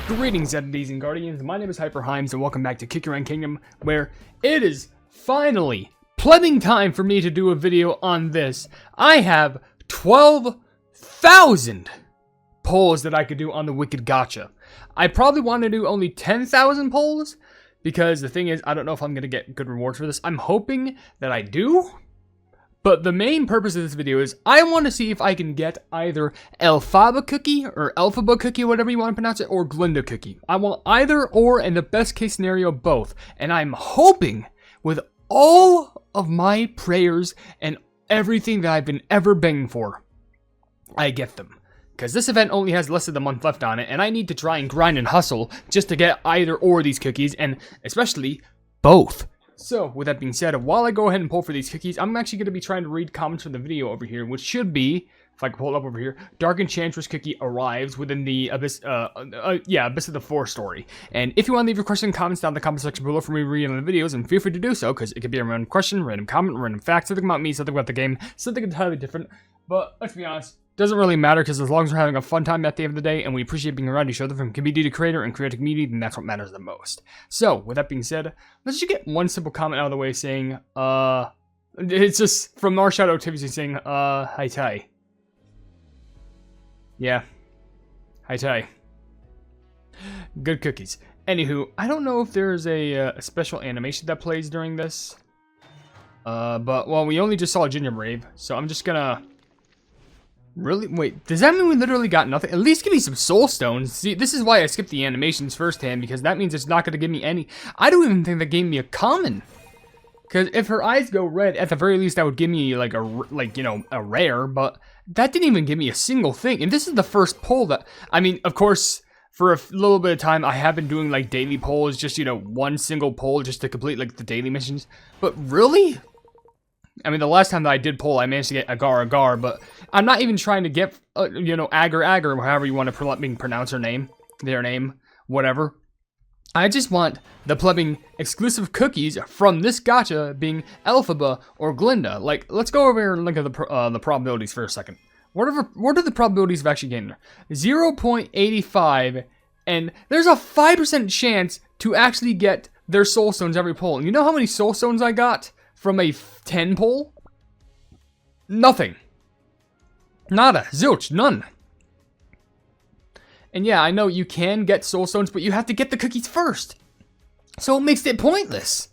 Greetings, entities and guardians. My name is HyperHimes, and welcome back to Kick Your Own Kingdom, where it is finally plebbing time for me to do a video on this. I have 12,000 polls that I could do on the Wicked Gacha. I probably want to do only 10,000 polls, because the thing is, I don't know if I'm going to get good rewards for this. I'm hoping that I do. But the main purpose of this video is I want to see if I can get either Elphaba cookie or Elphaba cookie, whatever you want to pronounce it, or Glinda cookie. I want either or, in the best case scenario, both. And I'm hoping with all of my prayers and everything that I've been ever begging for, I get them. Because this event only has less than a month left on it, and I need to try and grind and hustle just to get either or these cookies, and especially both. So, with that being said, while I go ahead and pull for these cookies, I'm actually going to be trying to read comments from the video over here, which should be, if I can pull it up over here, Dark Enchantress cookie arrives within the Abyss of the Forest story. And if you want to leave your question and comments down in the comment section below for me to read on the videos, and feel free to do so, because it could be a random question, random comment, random fact, something about me, something about the game, something entirely different. But, let's be honest, doesn't really matter, because as long as we're having a fun time at the end of the day, and we appreciate being around each other from community to creator and creator to community, then that's what matters the most. So, with that being said, let's just get one simple comment out of the way saying, it's just from our Shadow Activity saying, hi Tai. Yeah. Hi Tai. Good cookies. Anywho, I don't know if there's a special animation that plays during this. But, well, we only just saw a Ginger Brave, so I'm just gonna... Really? Wait, does that mean we literally got nothing? At least give me some soul stones. See, this is why I skipped the animations firsthand, because that means it's not going to give me any. I don't even think that gave me a common. Because if her eyes go red, at the very least that would give me like a rare, but that didn't even give me a single thing. And this is the first poll that, I mean, of course, for a little bit of time, I have been doing like daily polls, just, one single poll just to complete like the daily missions. But really? I mean, the last time that I did poll, I managed to get Agar, but I'm not even trying to get, Agar, or however you want to pronounce her name, their name, whatever. I just want the plumbing exclusive cookies from this gacha being Elphaba or Glinda. Like, let's go over here and look at the probabilities for a second. What are the probabilities of actually getting there? 0.85, and there's a 5% chance to actually get their soul stones every poll. And you know how many soul stones I got from a 10 poll? Nothing. Nada. Zilch. None. And yeah, I know you can get soul stones, but you have to get the cookies first. So it makes it pointless.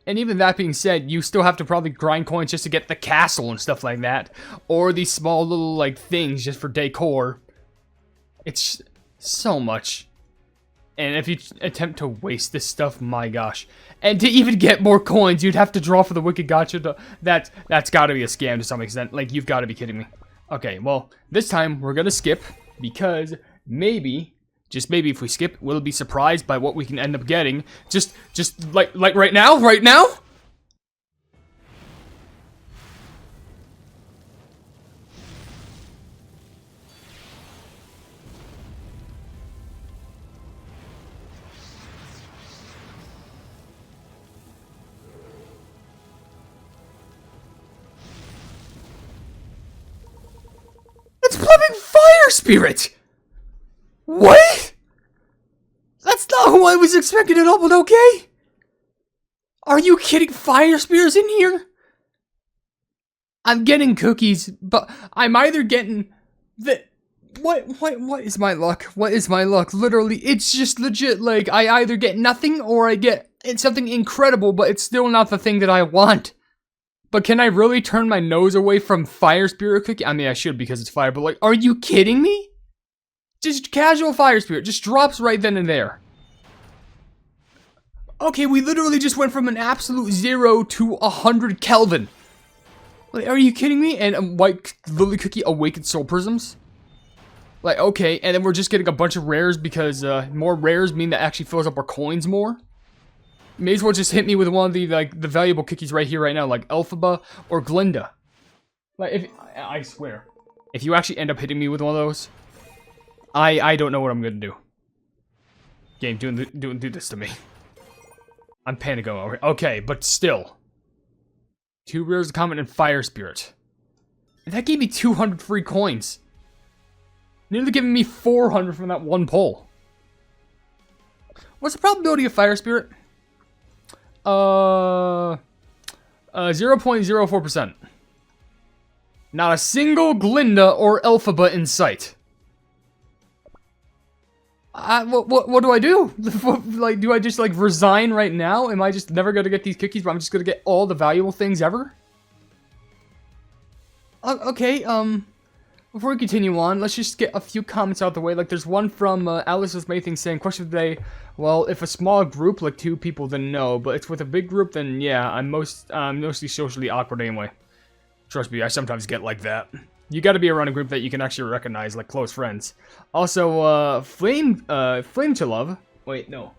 And even that being said, you still have to probably grind coins just to get the castle and stuff like that. Or these small little, like, things just for decor. It's so much. And if you attempt to waste this stuff, my gosh. And to even get more coins, you'd have to draw for the Wicked Gacha. That's gotta be a scam to some extent. Like, you've gotta be kidding me. Okay, well, this time we're gonna skip, because maybe, just maybe if we skip, we'll be surprised by what we can end up getting. Just like right now? Right now? It's plumbing Fire Spirit! What? That's not who I was expecting at all, but okay. Are you kidding? Fire Spirit's in here? I'm getting cookies, but I'm either getting the... What is my luck? What is my luck? Literally, it's just legit, like, I either get nothing or I get something incredible, but it's still not the thing that I want. But can I really turn my nose away from Fire Spirit cookie? I mean, I should because it's fire, but like, are you kidding me? Just casual Fire Spirit, just drops right then and there. Okay, we literally just went from an absolute 0 to 100 Kelvin. Like, are you kidding me? And a white Lily cookie awakened soul prisms? Like, okay, and then we're just getting a bunch of rares because more rares mean that actually fills up our coins more. May as well just hit me with one of the valuable cookies right here, right now, like Elphaba or Glinda. Like, I swear, if you actually end up hitting me with one of those, I don't know what I'm gonna do. Game, do this to me. I'm panicking over. Okay, but still, 2 rares of common and Fire Spirit. And that gave me 200 free coins. Nearly giving me 400 from that one pull. What's the probability of Fire Spirit? 0.04%. Not a single Glinda or Elphaba in sight. What do I do? Like, do I just, like, resign right now? Am I just never gonna get these cookies, but I'm just gonna get all the valuable things ever? Okay, before we continue on, let's just get a few comments out of the way. Like, there's one from Alice's Maything saying, question of the day, well, if a small group, like 2 people, then no. But it's with a big group, then yeah, I'm mostly socially awkward anyway. Trust me, I sometimes get like that. You gotta be around a group that you can actually recognize, like close friends. Also, Flame to Love. Wait, no.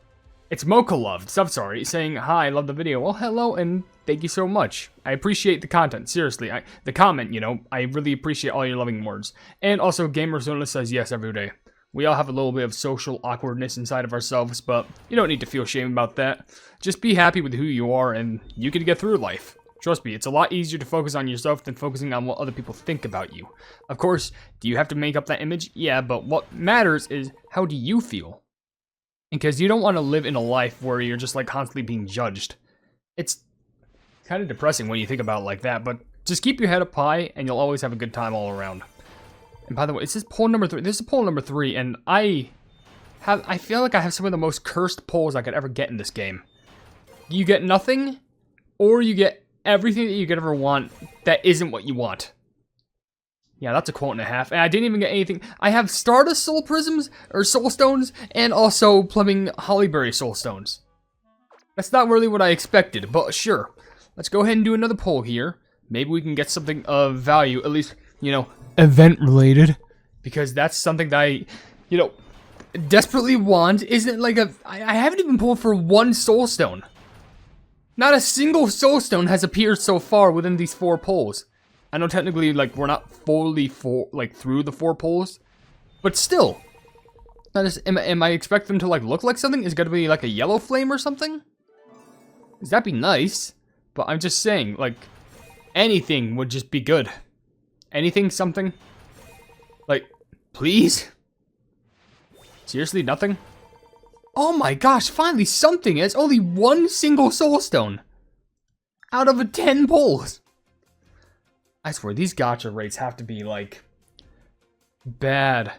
It's Mocha Loved, sorry, saying, hi, I love the video. Well, hello, and thank you so much. I appreciate the content, seriously. The comment, you know, I really appreciate all your loving words. And also, Gamerzona says yes every day. We all have a little bit of social awkwardness inside of ourselves, but you don't need to feel shame about that. Just be happy with who you are, and you can get through life. Trust me, it's a lot easier to focus on yourself than focusing on what other people think about you. Of course, do you have to make up that image? Yeah, but what matters is, how do you feel? Because you don't want to live in a life where you're just like constantly being judged. It's kind of depressing when you think about it like that, but just keep your head up high and you'll always have a good time all around. And by the way, this is poll number 3. This is poll number 3, and I feel like I have some of the most cursed polls I could ever get in this game. You get nothing, or you get everything that you could ever want that isn't what you want. Yeah, that's a quote and a half. And I didn't even get anything. I have Stardust Soul Prisms, or Soul Stones, and also Plumbing Hollyberry Soul Stones. That's not really what I expected, but sure. Let's go ahead and do another poll here. Maybe we can get something of value, at least, you know, event-related. Because that's something that I, you know, desperately want. Isn't it like I haven't even pulled for one Soul Stone. Not a single Soul Stone has appeared so far within these 4 polls. I know technically, like, we're not fully through the 4 polls, but still. Am I expect them to, like, look like something? Is it gonna be, like, a yellow flame or something? Because that'd be nice, but I'm just saying, like, anything would just be good. Anything, something? Like, please? Seriously, nothing? Oh my gosh, finally something! It's only 1 single Soul Stone out of 10 polls. I swear, these gacha rates have to be, like, bad.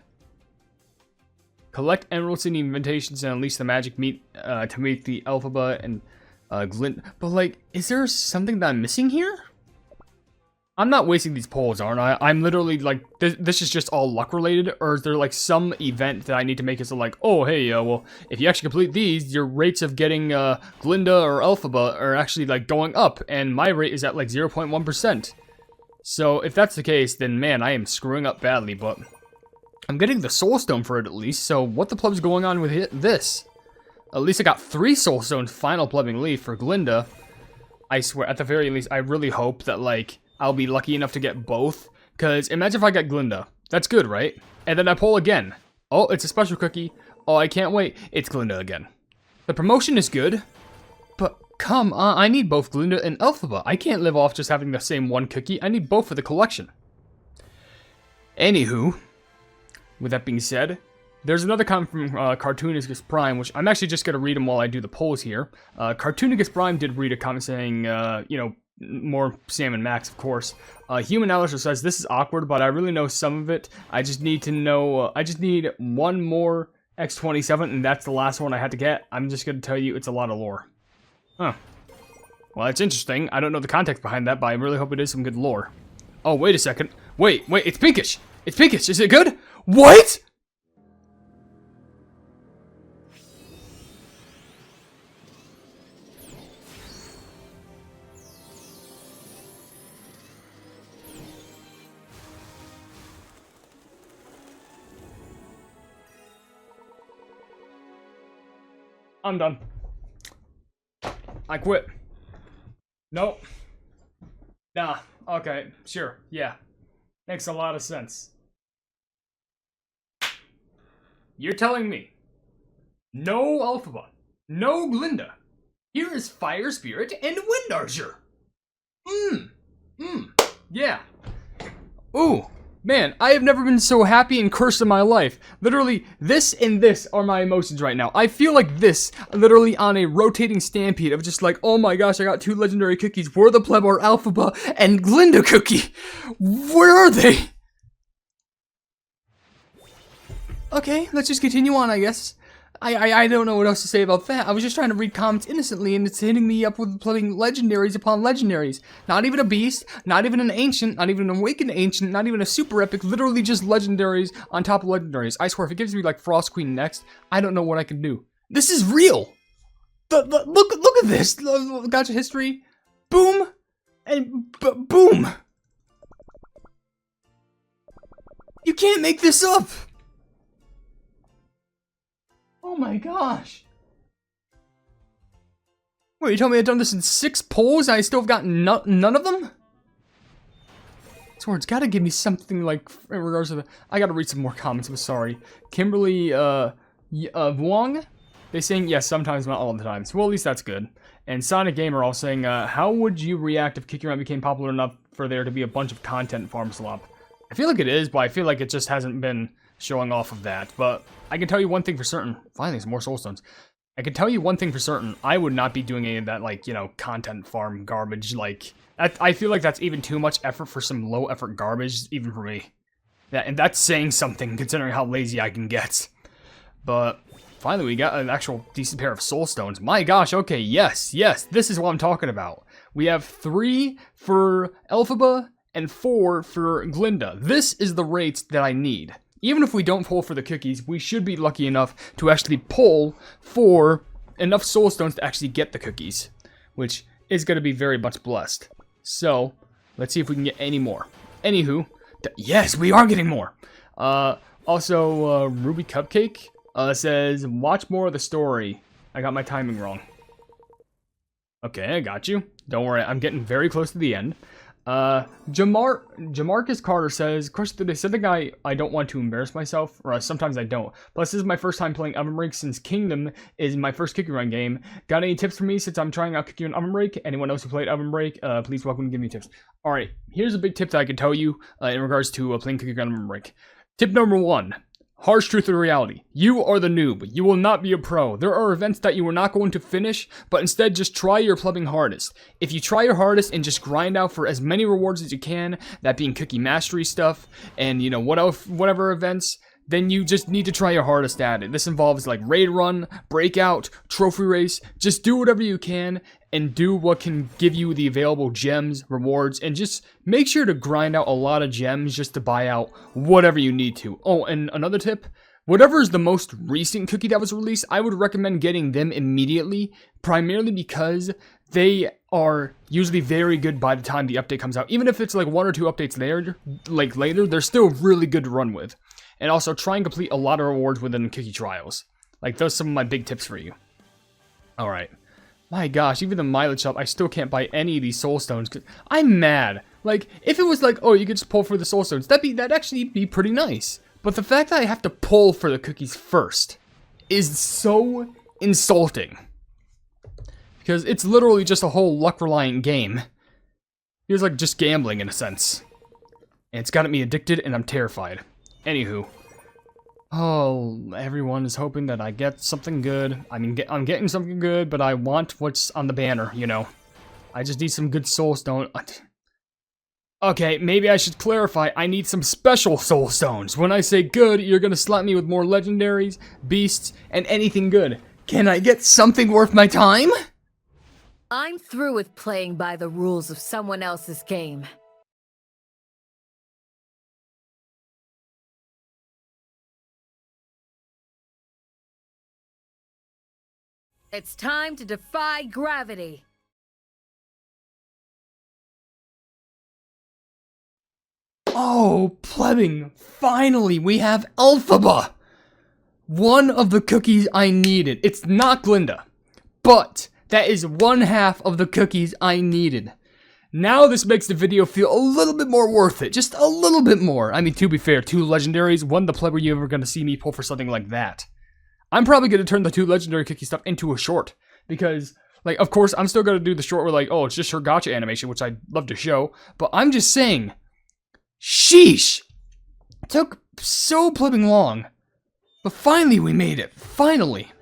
Collect emeralds in invitations and unleash the magic meat to meet the Elphaba and Glint. But, like, is there something that I'm missing here? I'm not wasting these polls, aren't I? I'm literally, like, this is just all luck related, or is there, like, some event that I need to make it so, like, oh, hey, well, if you actually complete these, your rates of getting Glinda or Elphaba are actually, like, going up, and my rate is at, like, 0.1%. So, if that's the case, then, man, I am screwing up badly, but I'm getting the Soul Stone for it, at least, so what the pleb's going on with this? At least I got 3 Soul Stones final plubbing leaf for Glinda. I swear, at the very least, I really hope that, like, I'll be lucky enough to get both, because imagine if I get Glinda. That's good, right? And then I pull again. Oh, it's a special cookie. Oh, I can't wait. It's Glinda again. The promotion is good, but come on, I need both Glinda and Elphaba. I can't live off just having the same 1 cookie. I need both for the collection. Anywho, with that being said, there's another comment from Cartoonicus Prime, which I'm actually just going to read them while I do the polls here. Cartoonicus Prime did read a comment saying, you know, more Sam and Max, of course. Human Alistair says, this is awkward, but I really know some of it. I just need to know, I just need 1 more X27, and that's the last one I had to get. I'm just going to tell you, it's a lot of lore. Huh. Well, it's interesting. I don't know the context behind that, but I really hope it is some good lore. Oh, wait a second. Wait, it's pinkish. It's pinkish. Is it good? What? I'm done. I quit. Nope. Nah. Okay. Sure. Yeah. Makes a lot of sense. You're telling me no Elphaba, no Glinda. Here is Fire Spirit and Wind Archer. Yeah. Ooh. Man, I have never been so happy and cursed in my life. Literally, this and this are my emotions right now. I feel like this, literally on a rotating stampede of just like, oh my gosh, I got 2 legendary cookies. Where the pleb are Elphaba and Glinda cookie? Where are they? Okay, let's just continue on, I guess. I don't know what else to say about that. I was just trying to read comments innocently, and it's hitting me up with playing legendaries upon legendaries. Not even a beast, not even an ancient, not even an awakened ancient, not even a super epic, literally just legendaries on top of legendaries. I swear, if it gives me like Frost Queen next, I don't know what I can do. This is real! Look at this! Gacha history. Boom! And boom! You can't make this up! Oh my gosh. Wait, you told me I'd done this in 6 polls and I still have gotten none of them? I swear, it's gotta give me something like, in regards to the, I gotta read some more comments, I'm sorry. Kimberly, Vuong? They saying, yes, sometimes, not all the times. Well, at least that's good. And Sonic Gamer all saying, how would you react if Kicking Around became popular enough for there to be a bunch of content farm slop? I feel like it is, but I feel like it just hasn't been showing off of that. But I can tell you one thing for certain. Finally, some more soul stones. I can tell you one thing for certain. I would not be doing any of that, like, you know, content farm garbage. Like, I feel like that's even too much effort for some low effort garbage, even for me. And that's saying something, considering how lazy I can get. But finally, we got an actual decent pair of soul stones. My gosh, okay, yes, this is what I'm talking about. We have 3 for Elphaba and 4 for Glinda. This is the rates that I need. Even if we don't pull for the cookies, we should be lucky enough to actually pull for enough soul stones to actually get the cookies, which is going to be very much blessed. So, let's see if we can get any more. Anywho, yes, we are getting more. Also, Ruby Cupcake says, watch more of the story. I got my timing wrong. Okay, I got you. Don't worry, I'm getting very close to the end. Jamarcus Carter says, question today, said the guy, I don't want to embarrass myself, or sometimes I don't. Plus, this is my first time playing OvenBreak since Kingdom is my first Cookie Run game. Got any tips for me since I'm trying out Cookie Run OvenBreak? Anyone else who played OvenBreak, please welcome and give me tips. Alright, here's a big tip that I can tell you in regards to playing Cookie Run OvenBreak. Tip number 1. Harsh truth of reality. You are the noob. You will not be a pro. There are events that you are not going to finish, but instead just try your plumbing hardest. If you try your hardest and just grind out for as many rewards as you can, that being cookie mastery stuff, and you know, whatever events, then you just need to try your hardest at it. This involves like raid run, breakout, trophy race. Just do whatever you can and do what can give you the available gems, rewards, and just make sure to grind out a lot of gems just to buy out whatever you need to. Oh, and another tip, whatever is the most recent cookie that was released, I would recommend getting them immediately, primarily because they are usually very good by the time the update comes out. Even if it's like 1 or 2 updates later, they're still really good to run with. And also try and complete a lot of rewards within cookie trials. Like, those are some of my big tips for you. Alright. My gosh, even the mileage shop, I still can't buy any of these soul stones. I'm mad. Like, if it was like, oh, you could just pull for the soul stones, that'd actually be pretty nice. But the fact that I have to pull for the cookies first is so insulting. Because it's literally just a whole luck-reliant game. It's like just gambling in a sense. And it's gotten me addicted and I'm terrified. Anywho. Oh, everyone is hoping that I get something good. I mean, I'm getting something good, but I want what's on the banner, you know. I just need some good soul stone. Okay, maybe I should clarify. I need some special soul stones. When I say good, you're gonna slap me with more legendaries, beasts, and anything good. Can I get something worth my time? I'm through with playing by the rules of someone else's game. It's time to defy gravity. Oh, plebbing. Finally, we have Elphaba. One of the cookies I needed. It's not Glinda, but that is 1/2 of the cookies I needed. Now this makes the video feel a little bit more worth it. Just a little bit more. I mean, to be fair, 2 legendaries. When the pleb are you ever going to see me pull for something like that? I'm probably going to turn the 2 legendary cookie stuff into a short. Because, like, of course, I'm still going to do the short where, like, oh, it's just her Gacha animation, which I'd love to show. But I'm just saying, sheesh! Took so flipping long. But finally we made it. Finally.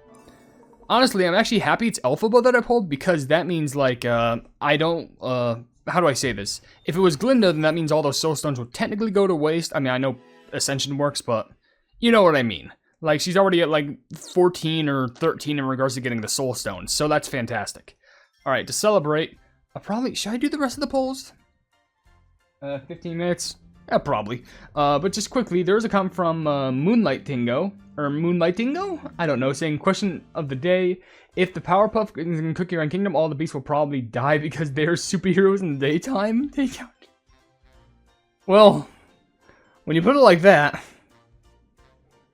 Honestly, I'm actually happy it's Elphaba that I pulled because that means, like, I don't, how do I say this? If it was Glinda, then that means all those soul stones would technically go to waste. I mean, I know Ascension works, but you know what I mean. Like, she's already at, like, 14 or 13 in regards to getting the soul stones, so that's fantastic. Alright, to celebrate, should I do the rest of the polls? 15 minutes? Yeah, probably. But just quickly, there's a comment from Moonlight Tingo, or Moonlight Tingo? I don't know, saying, question of the day, if the Powerpuff is in Cookie Run Kingdom, all the beasts will probably die because they're superheroes in the daytime? Well, when you put it like that,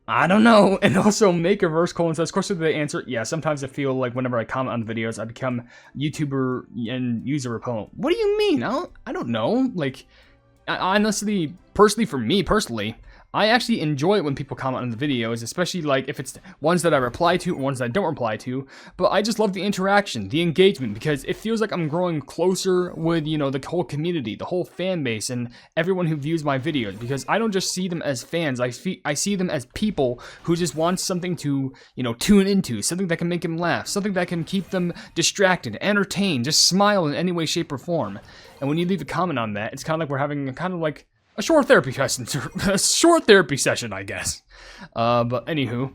I don't know. And also, Makerverse colon says, question of the day answer, yeah, sometimes I feel like whenever I comment on videos, I become YouTuber and user repellent. What do you mean? I don't know. Like, honestly, personally, I actually enjoy it when people comment on the videos, especially like if it's ones that I reply to or ones that I don't reply to, but I just love the interaction, the engagement, because it feels like I'm growing closer with, you know, the whole community, the whole fan base, and everyone who views my videos, because I don't just see them as fans, I see them as people who just want something to, you know, tune into, something that can make them laugh, something that can keep them distracted, entertained, just smile in any way, shape, or form. And when you leave a comment on that, it's kind of like we're having a short therapy session, I guess. But anywho,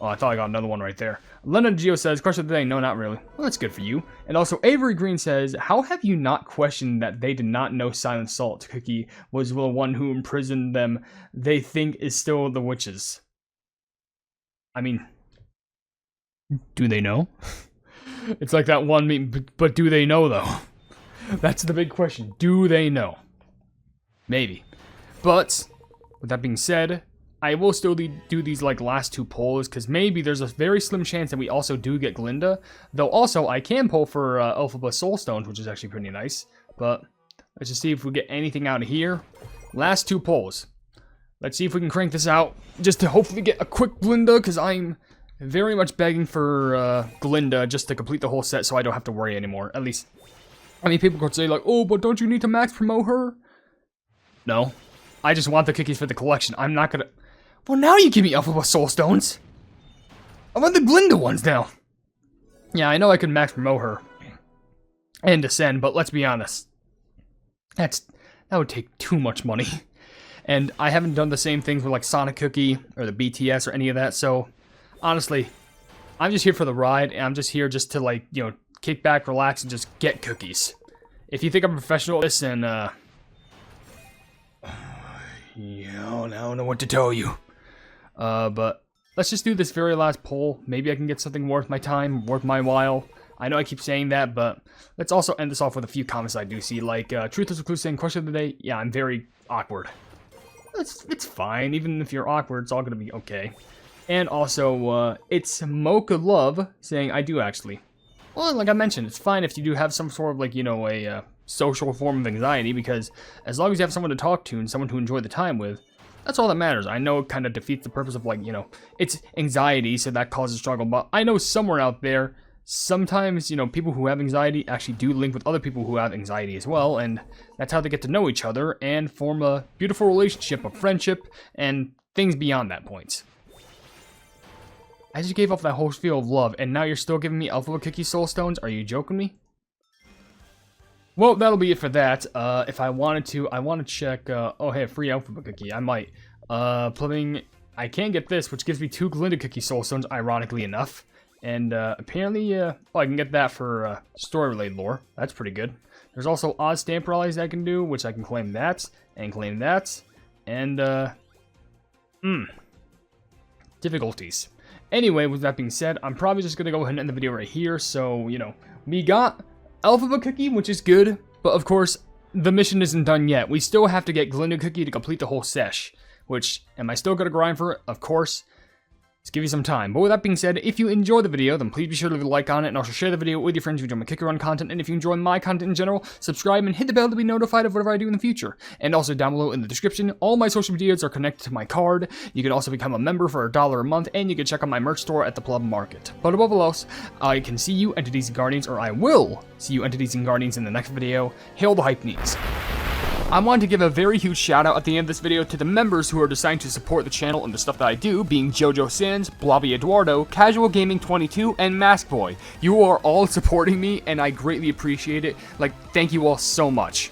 oh, I thought I got another one right there. Lena Geo says, question of the day, no, not really. Well, that's good for you. And also, Avery Green says, how have you not questioned that they did not know Silent Salt Cookie was the one who imprisoned them they think is still the witches? I mean, do they know? It's like that one meme, but do they know, though? That's the big question. Do they know? Maybe. But, with that being said, I will still do these like last two polls, because maybe there's a very slim chance that we also do get Glinda. Though also, I can pull for Elphaba Soul Stones, which is actually pretty nice. But, let's just see if we get anything out of here. Last two polls. Let's see if we can crank this out, just to hopefully get a quick Glinda, because I'm very much begging for Glinda just to complete the whole set so I don't have to worry anymore. At least, I mean, people could say like, oh, but don't you need to max promote her? No. I just want the cookies for the collection. I'm not gonna... Well, now you give me Elphaba Soul Stones. I want the Glinda ones now. Yeah, I know I could max promote her and Ascend, but let's be honest. That would take too much money. And I haven't done the same things with like Sonic Cookie or the BTS or any of that, so honestly, I'm just here for the ride, and I'm just here just to like, you know, kick back, relax, and just get cookies. If you think I'm a professional, listen, yeah, I don't know what to tell you. But let's just do this very last poll. Maybe I can get something worth my time, worth my while. I know I keep saying that, but let's also end this off with a few comments I do see. Like, Truth is a Clue saying, question of the day, yeah, I'm very awkward. It's fine. Even if you're awkward, it's all gonna be okay. And also, it's Mocha Love saying, I do actually. Well, like I mentioned, it's fine if you do have some sort of, like, you know, a social form of anxiety, because as long as you have someone to talk to and someone to enjoy the time with, that's all that matters. I know it kind of defeats the purpose of, like, you know, it's anxiety, so that causes struggle, but I know somewhere out there, sometimes, you know, people who have anxiety actually do link with other people who have anxiety as well, and that's how they get to know each other and form a beautiful relationship of friendship and things beyond that point. I just gave off that whole spiel of love, and now you're still giving me Elphaba Cookie Soul Stones? Are you joking me? Well, that'll be it for that. If I wanted to, I want to check, oh hey, a free Elphaba Cookie, I might. Putting, I can get this, which gives me 2 Glinda Cookie Soul Stones, ironically enough. And, apparently, oh, I can get that for, story-related lore. That's pretty good. There's also odd stamp rallies I can do, which I can claim that, and claim that. And, difficulties. Anyway, with that being said, I'm probably just gonna go ahead and end the video right here. So, you know, we got Elphaba Cookie, which is good, but of course, the mission isn't done yet. We still have to get Glinda Cookie to complete the whole sesh, which, am I still gonna grind for it? Of course. Let's give you some time. But with that being said, if you enjoyed the video, then please be sure to leave a like on it, and also share the video with your friends if you enjoy my Kick Run content. And if you enjoy my content in general, subscribe and hit the bell to be notified of whatever I do in the future. And also down below in the description, all my social medias are connected to my card. You can also become a member for $1 a month, and you can check out my merch store at the Plum Market. But above all else, I can see you, Entities and Guardians, or I will see you, Entities and Guardians, in the next video. Hail the Hypenese. I wanted to give a very huge shout out at the end of this video to the members who are deciding to support the channel and the stuff that I do, being Jojo Sins, Blobby Eduardo, Casual Gaming 22, and Mask Boy. You are all supporting me, and I greatly appreciate it. Like, thank you all so much.